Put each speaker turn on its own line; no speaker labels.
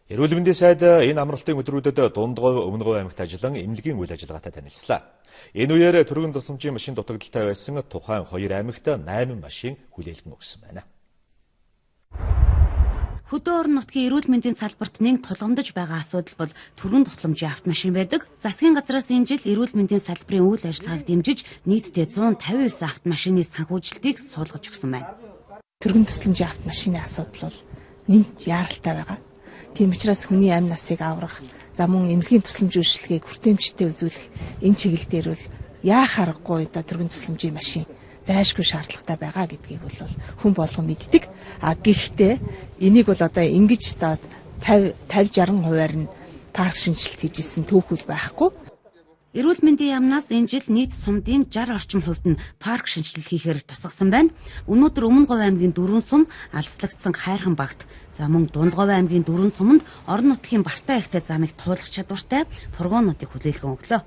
Эрүүл мэндийн сайд энэ амралтын өдрүүдэд Дундгов, Өмнөговь аймагт ажиллан эмнэлгийн үйл ажиллагаатай танилцлаа. Энэ үеэр түргэн тусламжийн машин дутагдaltaй байсан тухайн 2 аймагт 8 машин хүлээлгэн өгсөн байна.
Хөдөө орон нутгийн эрүүл мэндийн салбарт нэг тулгамдж байгаа асуудал бол түргэн тусламжийн автомашин байдаг. Засгийн газраас энэ жил эрүүл мэндийн салбарын үйл ажиллагааг дэмжиж нийтдээ 159 автомашины санхүүжилтийг суулгаж өгсөн байна.
Түргэн тусламжийн автомашины асуудал бол нэмт яаралтай байгаа. Тийм учраас хүний амь насыг аврах, за мөн эмнэлгийн тусламжийн үйлчилгээг хүртээмжтэй үзүүлэх энэ чиглэл дээр бол яах аргагүй одоо түргэн тусламжийн машин зайлшгүй шаардлагатай байгаа гэдгийг бол хүн болгон мэддэг. Гэхдээ энийг бол одоо ингэж 50-60%-аар нь парк шинжилт хийжсэн түүхүүл байхгүй.
Эрүүл мэндийн яамнаас энэ жил нийт сумдын 60 орчим хувьд нь парк шинжилэл хийхээр тусгасан байна. Өнөөдөр Өмнөговь аймгийн 4 сум алслагдсан Хайрхан багт, за мөн Дундгов аймгийн 4 суманд орон нутгийн Бартай ихтэй замыг туулах чадвартай фургонуудыг хүлээлгэн өглөө.